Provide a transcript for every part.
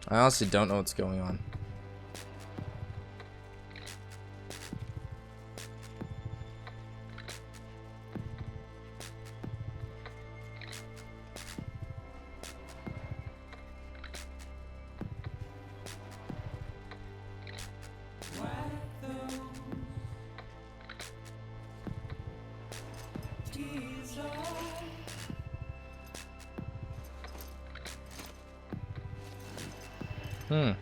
I honestly don't know what's going on. Hmm.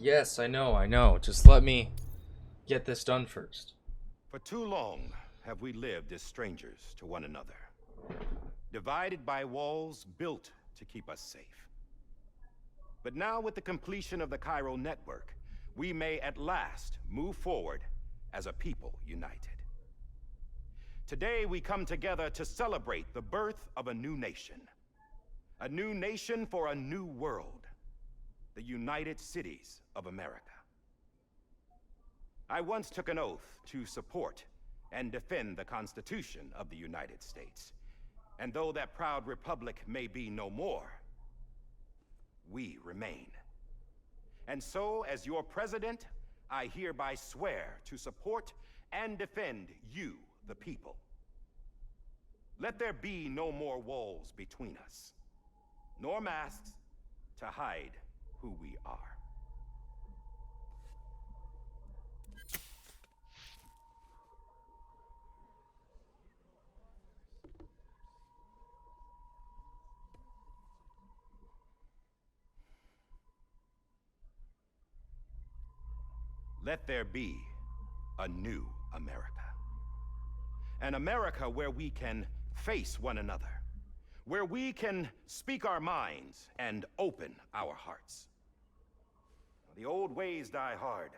Yes, I know. Just let me get this done first. For too long have we lived as strangers to one another, divided by walls built to keep us safe. But now, with the completion of the Cairo network, we may at last move forward as a people united. Today, we come together to celebrate the birth of a new nation. A new nation for a new world. The United Cities of America. I once took an oath to support and defend the Constitution of the United States. And though that proud republic may be no more, we remain. And so, as your president, I hereby swear to support and defend you, the people. Let there be no more walls between us, nor masks to hide who we are. Let there be a new America. An America where we can face one another, where we can speak our minds and open our hearts. The old ways die hard,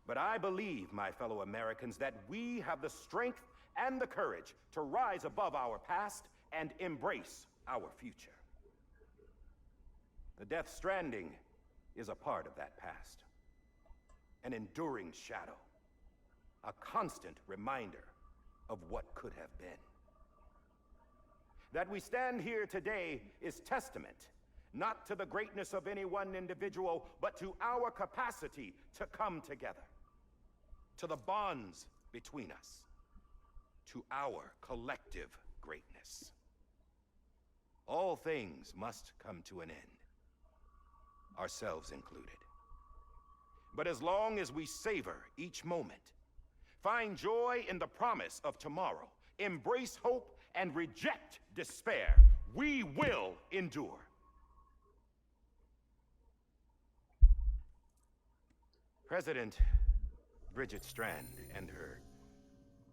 but I believe, my fellow Americans, that we have the strength and the courage to rise above our past and embrace our future. The Death Stranding is a part of that past. An enduring shadow, a constant reminder of what could have been. That we stand here today is testament, not to the greatness of any one individual, but to our capacity to come together, to the bonds between us, to our collective greatness. All things must come to an end, ourselves included. But as long as we savor each moment, find joy in the promise of tomorrow, embrace hope, and reject despair, we will endure. President Bridget Strand and her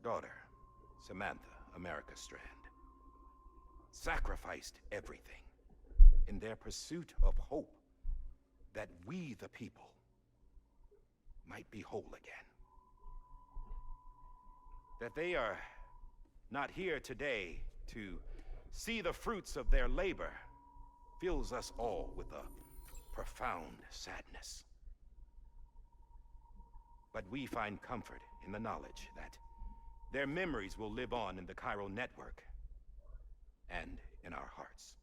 daughter, Samantha America Strand, sacrificed everything in their pursuit of hope that we, the people, might be whole again. That they are not here today to see the fruits of their labor fills us all with a profound sadness. But we find comfort in the knowledge that their memories will live on in the Cairo network and in our hearts.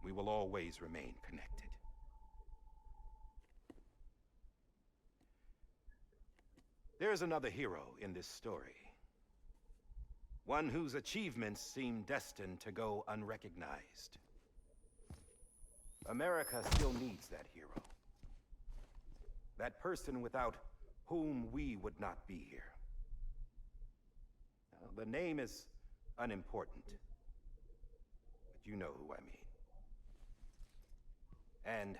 We will always remain connected. There's another hero in this story. One whose achievements seem destined to go unrecognized. America still needs that hero. That person without whom we would not be here. Now, the name is unimportant, but you know who I mean. And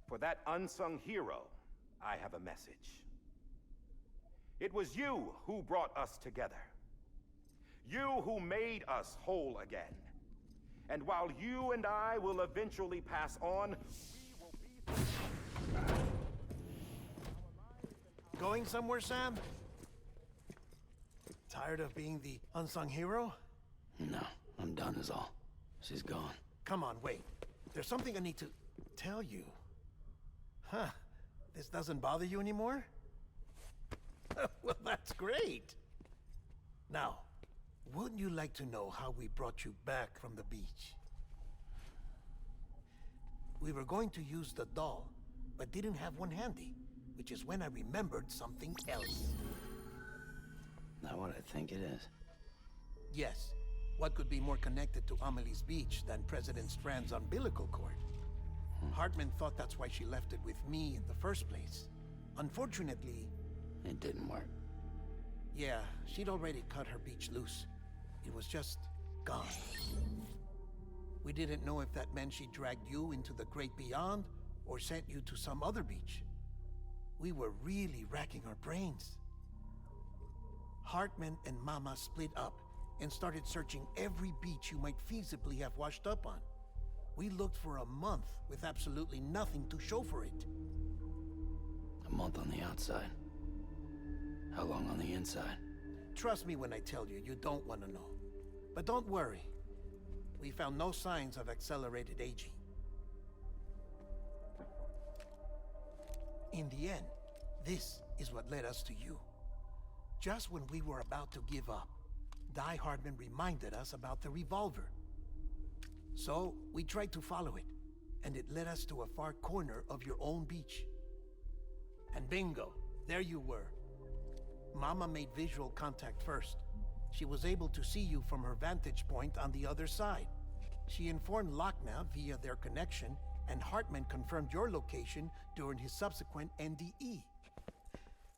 for that unsung hero, I have a message. It was you who brought us together. You who made us whole again. And while you and I will eventually pass on, we will be... Going somewhere, Sam? Tired of being the unsung hero? No, I'm done is all. She's gone. Come on, wait. There's something I need to tell you. Huh. This doesn't bother you anymore? Well, that's great. Now, wouldn't you like to know how we brought you back from the beach? We were going to use the doll, but didn't have one handy, which is when I remembered something else. Not what I think it is. Yes. What could be more connected to Amelie's beach than President Strand's umbilical cord? Hartman thought that's why she left it with me in the first place. Unfortunately... It didn't work. Yeah, she'd already cut her beach loose. It was just gone. We didn't know if that meant she dragged you into the great beyond, or sent you to some other beach. We were really racking our brains. Hartman and Mama split up and started searching every beach you might feasibly have washed up on. We looked for a month with absolutely nothing to show for it. A month on the outside. How long on the inside? Trust me when I tell you, you don't want to know. But don't worry. We found no signs of accelerated aging. In the end, this is what led us to you. Just when we were about to give up, Die Hardman reminded us about the revolver. So, we tried to follow it, and it led us to a far corner of your own beach. And bingo, there you were. Mama made visual contact first. She was able to see you from her vantage point on the other side. She informed Lochna via their connection, and Hartman confirmed your location during his subsequent NDE.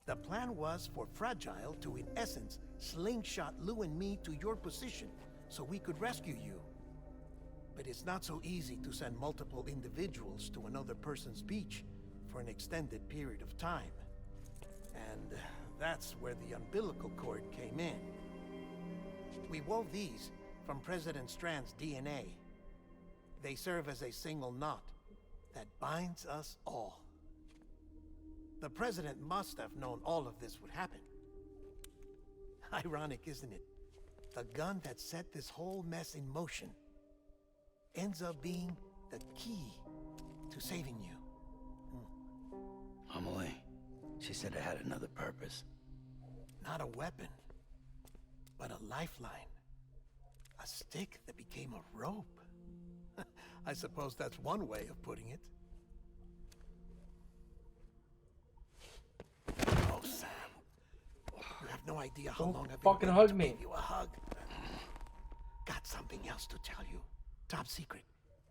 The plan was for Fragile to, in essence, slingshot Lou and me to your position so we could rescue you. But it's not so easy to send multiple individuals to another person's beach for an extended period of time. And that's where the umbilical cord came in. We wove these from President Strand's DNA. They serve as a single knot that binds us all. The President must have known all of this would happen. Ironic, isn't it? The gun that set this whole mess in motion ends up being the key to saving you. Amelie, she said it had another purpose. Not a weapon, but a lifeline. A stick that became a rope. I suppose that's one way of putting it. Oh, Sam. You have no idea how Don't long I've been fucking waiting hug to me. give you a hug. Got something else to tell you. Top secret.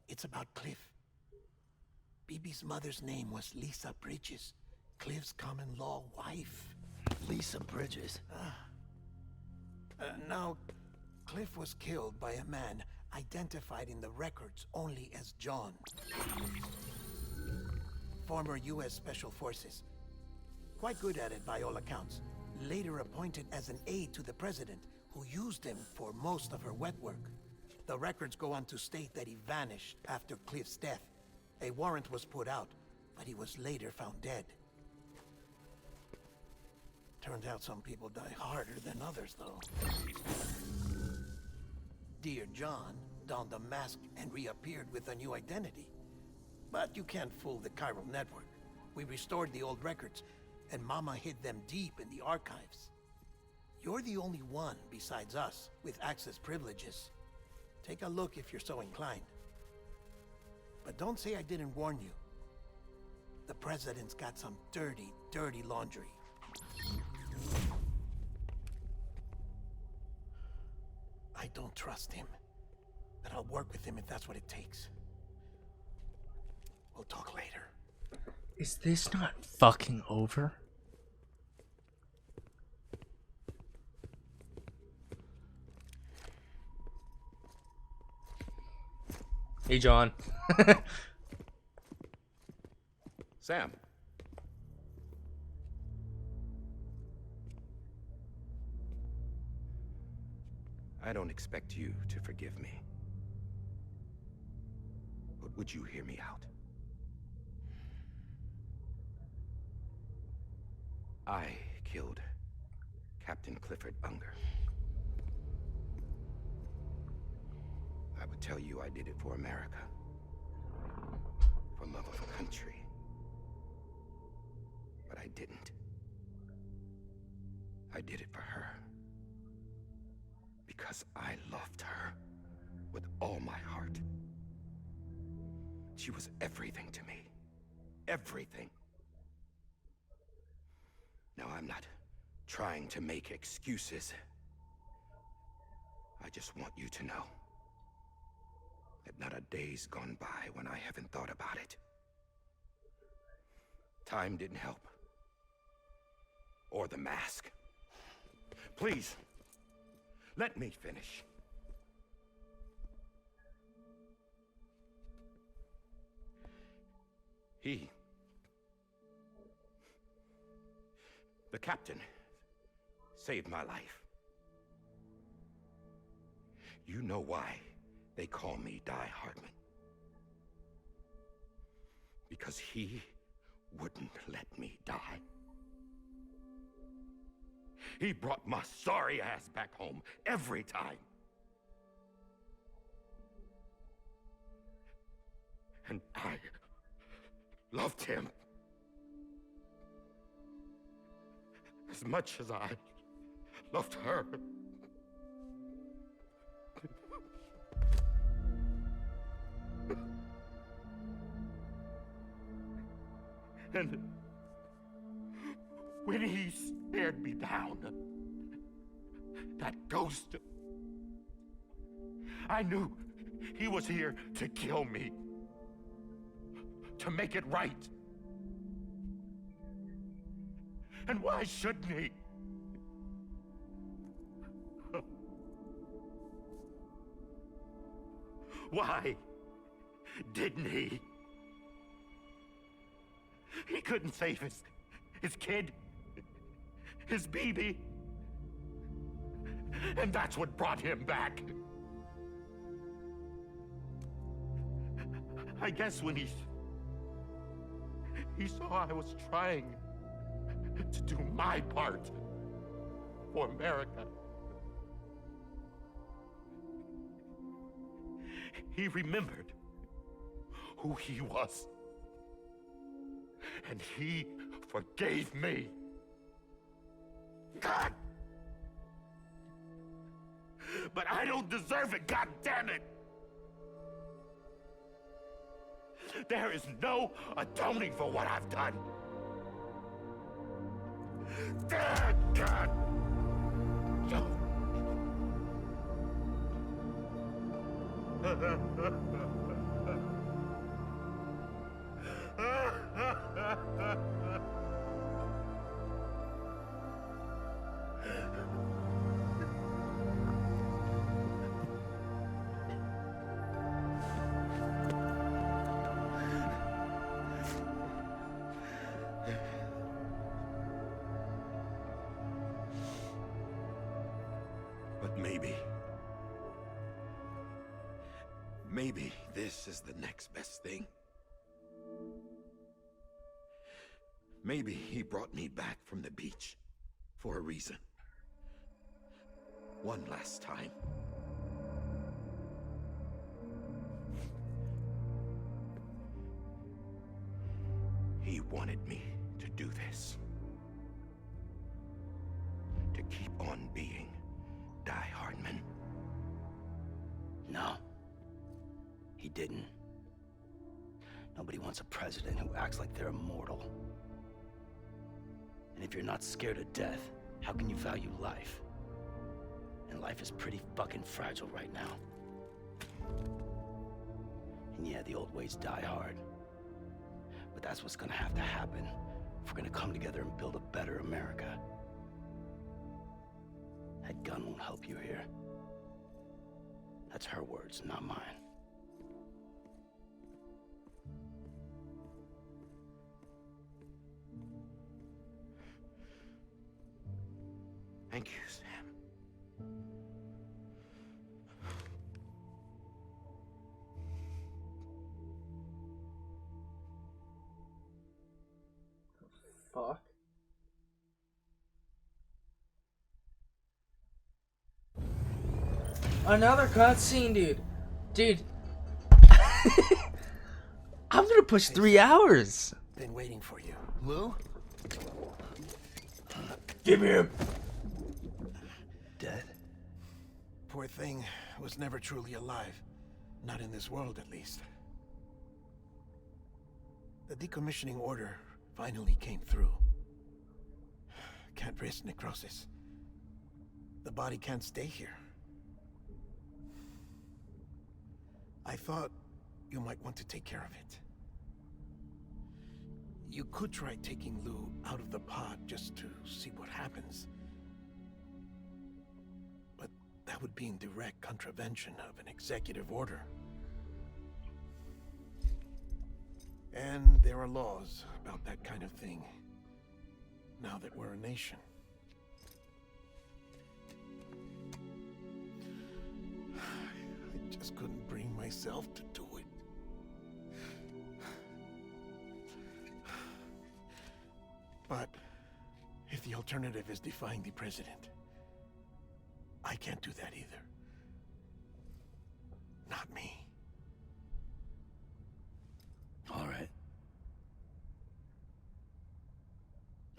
It's about Cliff. BB's mother's name was Lisa Bridges, Cliff's common-law wife. Lisa Bridges. Now, Cliff was killed by a man identified in the records only as John. Former U.S. Special Forces. Quite good at it by all accounts. Later appointed as an aide to the president, who used him for most of her wet work. The records go on to state that he vanished after Cliff's death. A warrant was put out, but he was later found dead. Turns out some people die harder than others, though. Dear John donned a mask and reappeared with a new identity. But you can't fool the chiral network. We restored the old records, and Mama hid them deep in the archives. You're the only one besides us with access privileges. Take a look if you're so inclined. But don't say I didn't warn you. The president's got some dirty, dirty laundry. I don't trust him, but I'll work with him if that's what it takes. We'll talk later. Is this not fucking over? Hey, John. Sam. I don't expect you to forgive me. But would you hear me out? I killed Captain Clifford Unger. I would tell you I did it for America. For love of country. But I didn't. I did it for her. Because I loved her with all my heart. She was everything to me. Everything. Now, I'm not trying to make excuses. I just want you to know that not a day's gone by when I haven't thought about it. Time didn't help. Or the mask. Please, let me finish. The captain saved my life. You know why they call me Die Hardman? Because he wouldn't let me die. He brought my sorry ass back home every time. And I loved him as much as I loved her. And when he stared me down, that ghost, I knew he was here to kill me, to make it right. And why shouldn't he? Why didn't he? He couldn't save his kid, his baby. And that's what brought him back. I guess when he saw I was trying to do my part for America, he remembered who he was. And he forgave me. God! But I don't deserve it, god damn it! There is no atoning for what I've done. God! But maybe this is the next best thing. Maybe he brought me back from the beach for a reason. One last time. He wanted me to do this. To keep on being Die Hardman. No. He didn't. Nobody wants a president who acts like they're immortal. And if you're not scared of death, how can you value life? And life is pretty fucking fragile right now. And yeah, the old ways die hard. But that's what's gonna have to happen if we're gonna come together and build a better America. That gun won't help you here. That's her words, not mine. Thank you, Sam. Fuck. Another cutscene, dude. Dude. I'm gonna push 3 hours. Been waiting for you. Lou? Give me him. Dead? Poor thing was never truly alive. Not in this world, at least. The decommissioning order finally came through. Can't risk necrosis. The body can't stay here. I thought you might want to take care of it. You could try taking Lou out of the pod just to see what happens. But that would be in direct contravention of an executive order. And there are laws about that kind of thing. Now that we're a nation. I just couldn't bring myself to do it. But if the alternative is defying the president, I can't do that either. Not me. All right.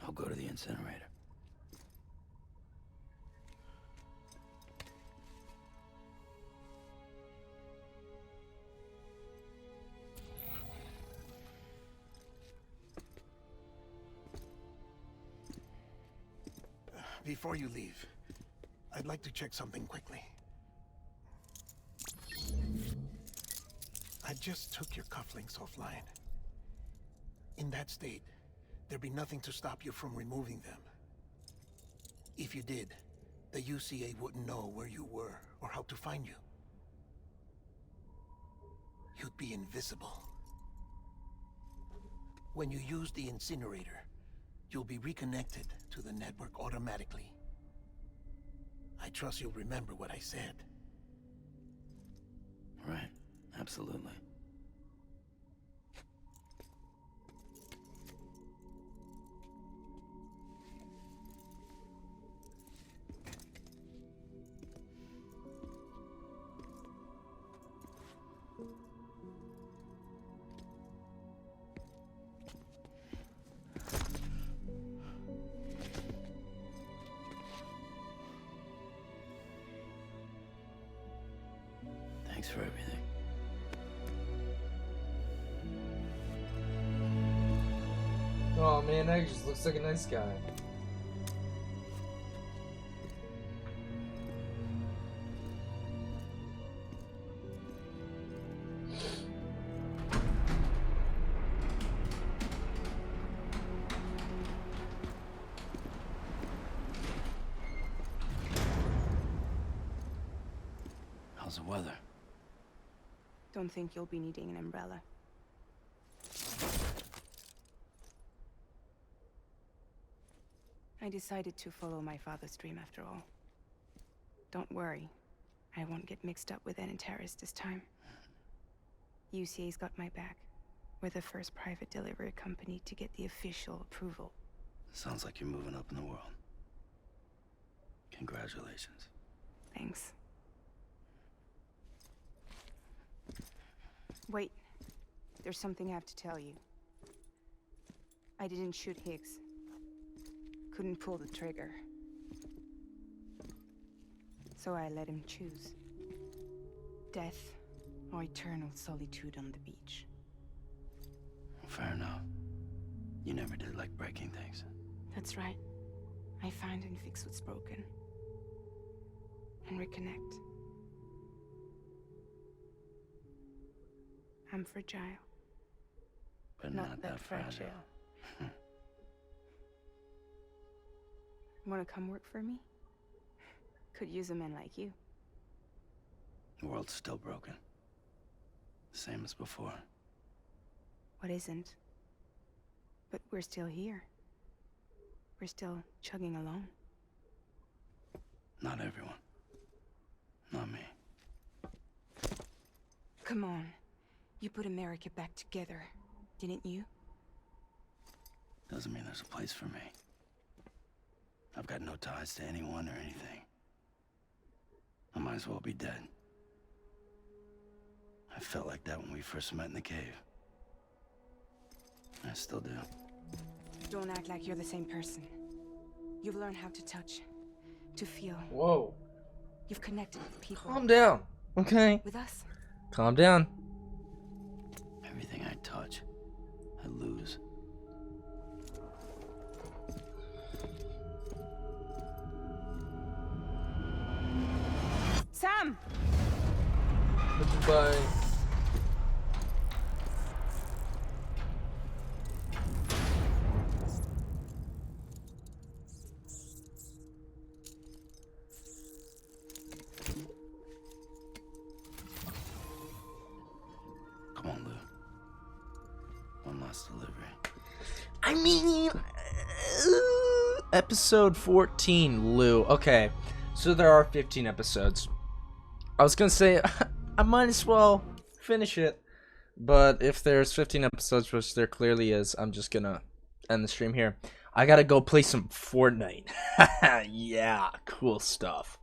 I'll go to the incinerator. Before you leave, I'd like to check something quickly. I just took your cufflinks offline. In that state, there'd be nothing to stop you from removing them. If you did, the UCA wouldn't know where you were or how to find you. You'd be invisible. When you use the incinerator, you'll be reconnected to the network automatically. I trust you'll remember what I said. Right. Absolutely. Thanks for everything. Oh man, that just looks like a nice guy. How's the weather? Don't think you'll be needing an umbrella. I decided to follow my father's dream after all. Don't worry, I won't get mixed up with any terrorists this time. UCA's got my back. We're the first private delivery company to get the official approval. Sounds like you're moving up in the world. Congratulations. Thanks. Wait, there's something I have to tell you. I didn't shoot Higgs. Couldn't pull the trigger. So I let him choose. Death or eternal solitude on the beach. Fair enough. You never did like breaking things. That's right. I find and fix what's broken. And reconnect. I'm fragile. But not that fragile. Wanna come work for me? Could use a man like you. The world's still broken. Same as before. What isn't? But we're still here. We're still chugging along. Not everyone. Not me. Come on. You put America back together, didn't you? Doesn't mean there's a place for me. I've got no ties to anyone or anything. I might as well be dead. I felt like that when we first met in the cave. I still do. Don't act like you're the same person. You've learned how to touch, to feel. Whoa. You've connected with people. Calm down. Okay. With us. Calm down. Everything I touch, I lose. Sam! Bye. Come on, Lou. One I mean, episode 14, Lou. Okay, so there are 15 episodes. I was gonna say I might as well finish it, but if there's 15 episodes, which there clearly is, I'm just gonna end the stream here. I gotta go play some Fortnite. Yeah, cool stuff.